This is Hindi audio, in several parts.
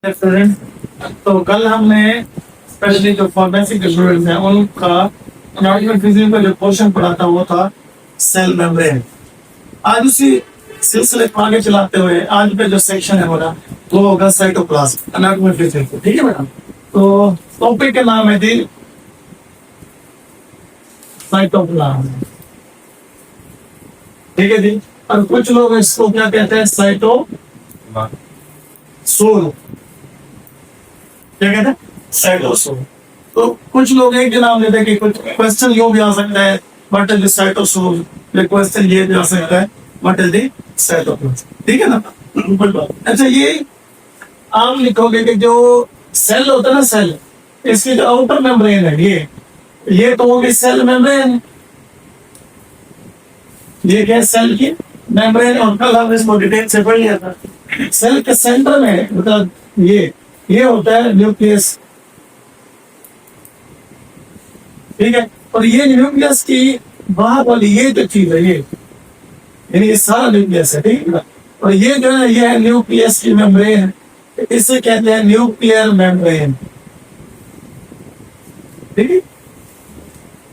स्टूडेंट, तो कल हमने स्पेशली जो फार्मेसी के स्टूडेंट्स हैं उनका एनाटॉमी फिजिक्स का जो क्वेश्चन पढ़ा था वो था सेल मेम्ब्रेन। आज उसी सिलसिले को आगे चलाते हुए आज का जो सेक्शन है हमारा वो होगा साइटोप्लाज्म एनाटॉमी फिजिक्स। ठीक है बेटा, तो टॉपिक का नाम है जी साइटोप्लाज्म। ठीक है जी, और कुछ लोग इसको क्या कहते हैं, साइटोसोल। क्या कहते हैं, साइटोसोल। तो कुछ लोग एक नाम लेते हैं कि कुछ क्वेश्चन यो भी आ सकता है व्हाट इज द साइटोसोल, ये क्वेश्चन ये भी आ सकता है व्हाट इज द साइटोप्लाज्म। ठीक है ना, गुड बात। अच्छा, ये आप लिखोगे कि जो सेल होता है ना, सेल इसकी जो आउटर मेम्ब्रेन है ये तो होगी सेल मेम्ब्रेन। ये क्या है, सेल की मेम्ब्रेन। और कल हम इसको डिटेल से पढ़ लिया था। सेल के सेंटर में मतलब ये होता है न्यूक्लियस। ठीक है, और ये न्यूक्लियस की बाहर वाली ये जो चीज है ये यानी ये सारा न्यूक्लियस है। ठीक है ना, और ये जो है ये है न्यूक्लियस की मेम्ब्रेन, इसे कहते हैं न्यूक्लियर मेम्ब्रेन। ठीक है,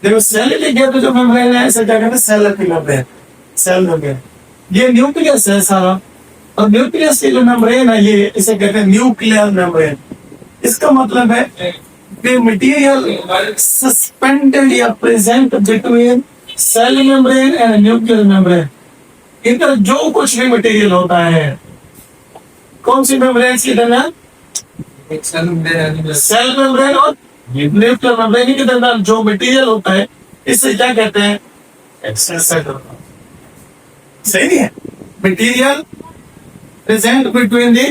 देखो सेल के कहते जो मेम्ब्रेन है इसे क्या कहते हैं, सेल की मेम्ब्रेन, सेल मेम्ब्रेन। ये न्यूक्लियस है सारा, और न्यूक्लियस की जो मेम्ब्रेन है ये इसे कहते हैं न्यूक्लियर मेम्ब्रेन। इसका मतलब है कि मटेरियल सस्पेंडेड या present between cell membrane and nuclear membrane. इधर जो कुछ भी मटेरियल होता है कौन सी मेम्ब्रेन के दरमियान, सेल मेम्ब्रेन और न्यूक्लियर मेम्ब्रेन के दरमियान जो मटेरियल होता है इसे क्या कहते हैं, सही नहीं है, material present between the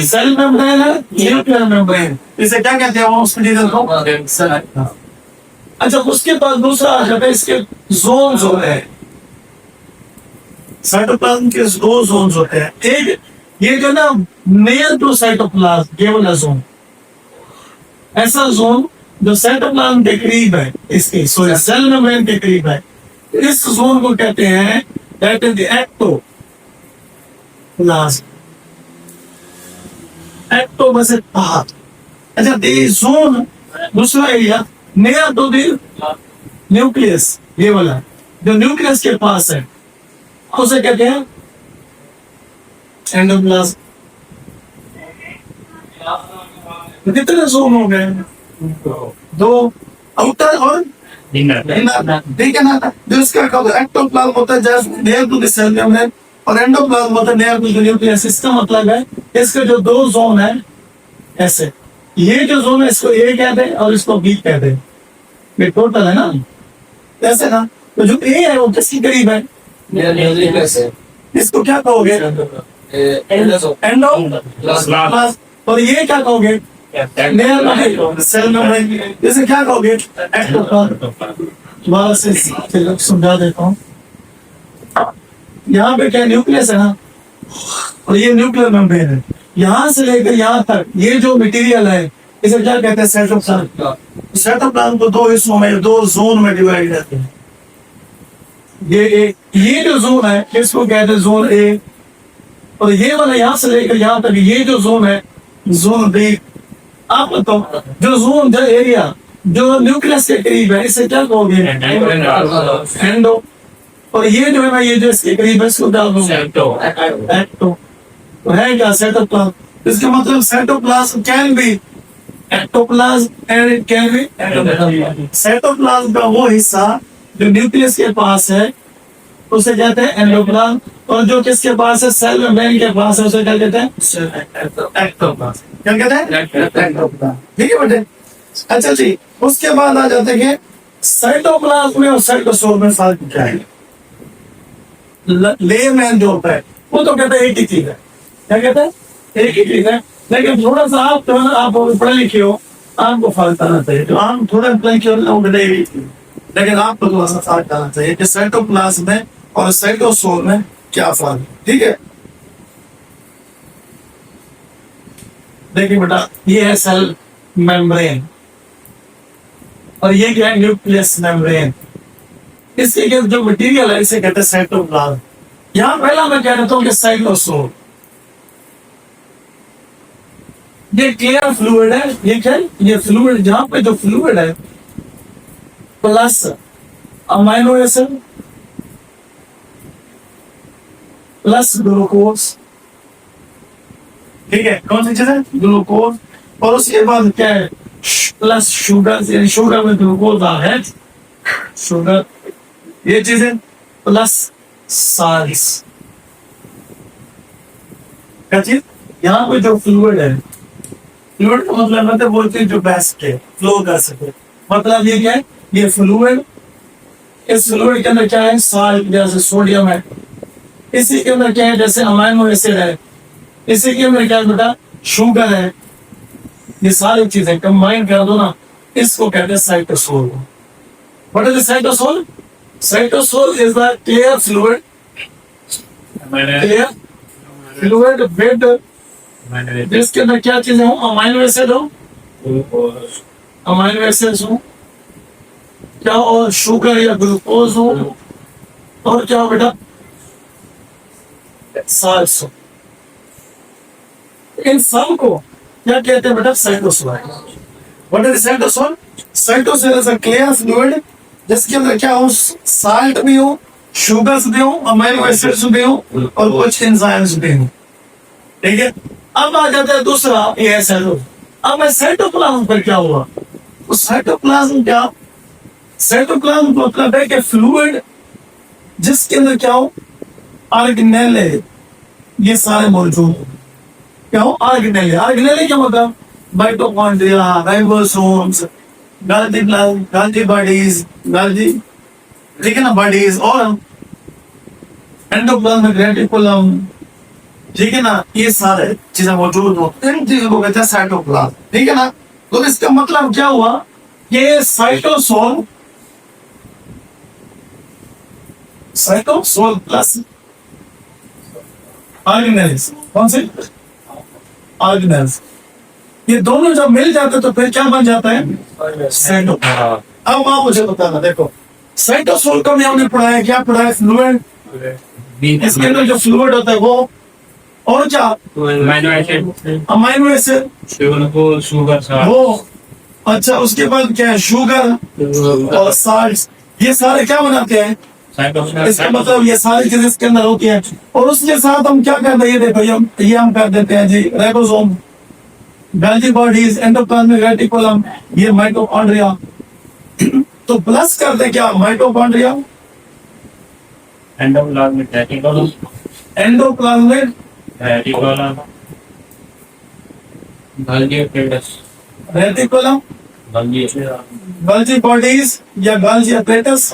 cell membrane है न्यूक्लियर मेम्ब्रेन, इसे क्या कहते हैं वो उस मटेरियल को। अच्छा, उसके बाद दूसरा आ जाता है इसके जोन्स होते हैं। साइटोप्लाज्म के दो जोन्स होते हैं, एक ये जो ना नियर टू साइटोप्लाज्म ये वाला जोन, ऐसा जोन जो साइटोप्लाज्म के करीब है, इसके सेल मेम्ब्रेन के करीब है, इस जोन को कहते हैं that is the ectoplasm. Ecto में से बाहर। अच्छा, द जोन दूसरा area near to the nucleus, ये वाला जो न्यूक्लियस के पास है उसे कहते हैं एंडोप्लाज्म। कितने जोन हो गए, दो, आउटर और इनर। ठीक है ना, जो इसका एक्टोप्लाज्म होता है just near to the cell membrane और एंडोप्लाज्म होता है नियर टू द न्यूक्लियस। इसका मतलब है इसके जो दो जोन है ऐसे, ये जो जोन है इसको ए कहते हैं और इसको बी कहते हैं, ये टोटल है ना ऐसे ना। तो जो ए है वो किसके करीब है, इसको क्या कहोगे, एंडोप्लाज्म। और ये क्या कहोगे, सेल मेम्ब्रेन, इसे क्या कहोगे, एक्टोप्लाज्म। से समझा देता हूँ, यहाँ पे क्या न्यूक्लियस है ना, और ये न्यूक्लियर मेम्ब्रेन है। यहाँ से लेकर यहाँ तक ये जो मटेरियल है इसे क्या कहते हैं, साइटोप्लाज्म। साइटोप्लाज्म को दो हिस्सों में, दो जोन में डिवाइड करते हैं। ये जो जोन है इसको कहते हैं जोन ए, और ये वाला यहाँ से लेकर यहाँ तक ये जो जोन है जोन बी। आप बताओ जो जोन, जो एरिया जो न्यूक्लियस के करीब है इसे क्या कहोगे, एंडो। और ये जो है ना ये जो इसके करीब है इसको क्या कहोगे, एक्टो। तो है क्या, साइटोप्लाज्म। इसका मतलब cytoplasm can be ectoplasm and it can be endoplasm. Cytoplasm का वो हिस्सा जो न्यूक्लियस के पास है उसे कहते हैं एंडोप्लाज्म, और जो किसके पास है, सेल मेम्ब्रेन के पास है उसे क्या कहते हैं, एक्टोप्लाज्म। क्या कहते हैं, एक्टोप्लाज्म। ठीक है बेटे। अच्छा जी, उसके बाद आ जाते हैं साइटोप्लाज्म में और साइटोसोल में फर्क क्या है। लेमैन जो होता है वो तो कहता है एक ही चीज है, क्या कहता है, एक ही चीज है। लेकिन थोड़ा सा आप पढ़े लिखे हो, आपको फर्क आना चाहिए। तो आप थोड़ा पढ़े लिखे हो लेकिन आपको थोड़ा सा फर्क आना चाहिए कि साइटोप्लाज्म में और साइटोसोल में क्या फर्क है। ठीक है, देखिए बेटा, ये है सेल मेम्ब्रेन और ये क्या है, न्यूक्लियस मेम्ब्रेन। इसके जो मटेरियल है इसे कहते हैं साइटोप्लाज्म। यहाँ पहला मैं कह देता हूँ कि साइटोसोल। ये क्लियर फ्लूइड है, ये क्या है? ये फ्लूइड, जहां पे जो फ्लूइड है plus amino acid plus glucose, ठीक है, कौन सी चीज है? ग्लूकोज। और उसके बाद क्या है? प्लस शुगर, यानी शुगर में ग्लूकोज है, शुगर, ये चीज है, प्लस साल्स। क्या चीज? यहाँ पे जो फ्लूइड है, फ्लूइड का मतलब बोलते हैं जो बह सके, फ्लो कर सके, मतलब ये क्या है? ये फ्लूइड, इस फ्लूइड के अंदर क्या है? साल्ट, जैसे सोडियम है, इसी के अंदर क्या है? जैसे अमाइनो एसिड है, इसी के अंदर क्या है बेटा? शुगर है। ये सारी चीजें कंबाइन कर दो ना, इसको कहते हैं cytosol. What is the cytosol? Cytosol is the clear fluid, clear fluid with, जिसके अंदर क्या चीजें हो? अमाइनो एसिड हो, अमाइनो एसिड हो, क्या? और शुगर या ग्लूकोज हो, और क्या हो बेटा? साल्स हो। इन सब को क्या कहते हैं बेटा? Cytosol. What is cytosol? Cytosol is a clear fluid जिसके अंदर क्या हो? साल्ट भी हो, शुगर्स भी हो, अमाइनो एसिड्स भी हो, और कुछ एंजाइम्स भी हो, ठीक है। अब आ जाता है दूसरा, ये है सेलो। अब साइटोप्लाज्म पर क्या हुआ? तो साइटोप्लाज्म क्या? साइटोप्लाज्म का मतलब है कि फ्लूइड जिसके अंदर क्या हो? ऑर्गेनेले, ये सारे मौजूद हो। क्या हो? ऑर्गेनेले। ऑर्गेनेले क्या मतलब? माइटोकॉन्ड्रिया, राइबोसोम्स, गाल्जी बॉडीज, गाल्जी, ठीक है ना, बॉडीज, और एंडोप्लाज्मिक रेटिकुलम, ठीक है ना, ये सारे चीजें मौजूद हो, इन चीजों को कहते हैं साइटोप्लाज्म, ठीक है ना। तो इसका मतलब क्या हुआ? ये साइटोसोल, साइटोसोल प्लस ऑर्गेनेल्स, कौन से? ऑर्गेनेल्स, ये दोनों जब मिल जाते तो फिर क्या बन जाता है? साइटोप्लाज्म। अब आप मुझे बताना, देखो साइटोसोल का भी हमने पढ़ा है, क्या पढ़ा है? फ्लूइड, इसके अंदर जो फ्लूइड होता है वो, और क्या? अमाइनो एसिड, शुगर, वो, अच्छा, उसके बाद क्या है? शुगर और साल्ट, ये सारे क्या बनाते हैं? इसका मतलब ये सारी चीजें इसके अंदर होती है। और उसके साथ हम क्या करते हैं? ये देखो, ये हम कर देते हैं जी, ribosome, Golgi bodies, endoplasmic reticulum, ये माइटोकॉन्ड्रिया। तो प्लस कर दे क्या? Mitochondria, endoplasmic reticulum, endoplasmic reticulum, Golgi apparatus, reticulum, Golgi, Golgi bodies या गाल्जी एपरेटस,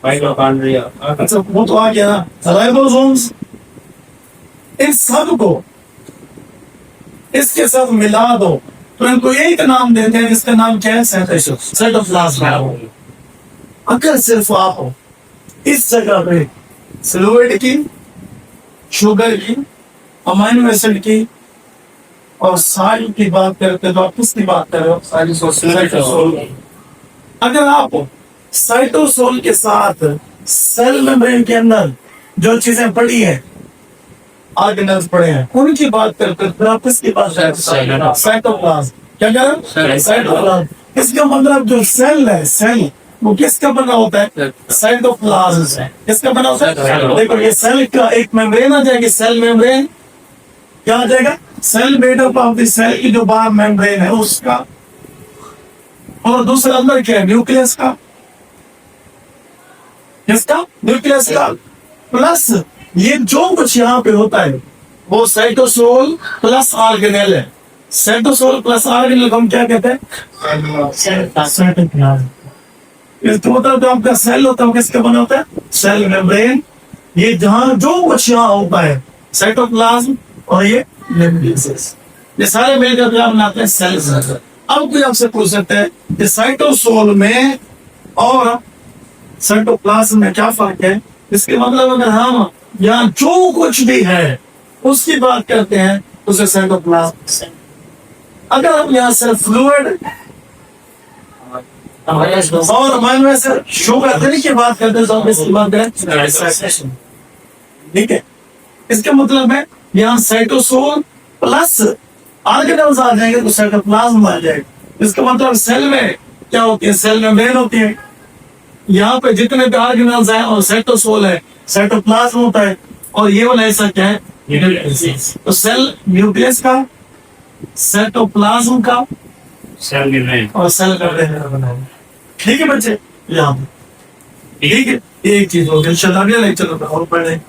माइटोकॉन्ड्रिया। अच्छा वो तो आ गया ना, राइबोसोम्स। इन सब को इसके साथ मिला दो तो इनको एक नाम देते हैं, जिसका नाम क्या है? साइटोप्लाज्म। अगर सिर्फ आप इस जगह पे फ्लूइड की, शुगर की, अमाइनो एसिड की और साल्ट की बात करते तो आप किसकी बात कर रहे हो? साइटोसोल। अगर आप साइटोसोल के साथ सेल मेम्ब्रेन के अंदर जो चीजें पड़ी है, ऑर्गेनल्स पड़े हैं, उनकी बात करते तो आप किसकी बात कर रहे हो? साइटोप्लाज्म। क्या कह रहे हो? साइटोप्लाज्म। इसका मतलब जो सेल है, सेल वो किसका बना होता है? साइटोप्लाज्म से। किसका बना होता है? देखो ये सेल का एक मेम्ब्रेन आ जाएगी, सेल मेम्ब्रेन, क्या आ जाएगा? Cell made up of the cell की जो बाहर मेम्ब्रेन है उसका, और दूसरा अंदर क्या है? न्यूक्लियस का, किसका? न्यूक्लियस का। प्लस ये जो कुछ यहाँ पे होता है वो साइटोसोल प्लस ऑर्गेनेल है। साइटोसोल प्लस ऑर्गेनेल को हम क्या कहते हैं? साइटोप्लाज्म। इसका मतलब जो आपका सेल होता है वो किसका बना होता है? Cell membrane. ये जहां जो कुछ यहाँ होता है साइटोप्लाज्म और ये न्यूक्लियस, ये सारे मिलकर क्या बनाते हैं? सेल्स। अब कोई आपसे पूछ सकता है कि साइटोसोल में और साइटोप्लाज्म में क्या फर्क है? इसके मतलब अगर हम यहाँ जो कुछ भी है उसकी बात करते हैं उसे साइटोप्लाज्म। अगर हम यहाँ से फ्लूइड और अमाइनो एसिड, शुगर की बात करते हैं तो हम इसकी बात करें, ठीक है। इसका मतलब है यहाँ साइटोसोल प्लस ऑर्गेनल्स आ जाएंगे तो साइटोप्लाज्म आ जाएगा। इसका मतलब सेल में क्या होती है, सेल मेम्ब्रेन होती है, यहाँ पे जितने भी ऑर्गेनल्स हैं और साइटोसोल है, साइटोप्लाज्म होता है, और ये वाला ऐसा क्या है, न्यूक्लियस। तो सेल न्यूक्लियस का, साइटोप्लाज्म का सेल मेम्ब्रेन। और सेल मेम्ब्रेन का बनाया। ठीक है बच्चे, यहाँ पे ठीक है, ये एक चीज हो गई। इंशाल्लाह अगले लेक्चर में और पढ़ें।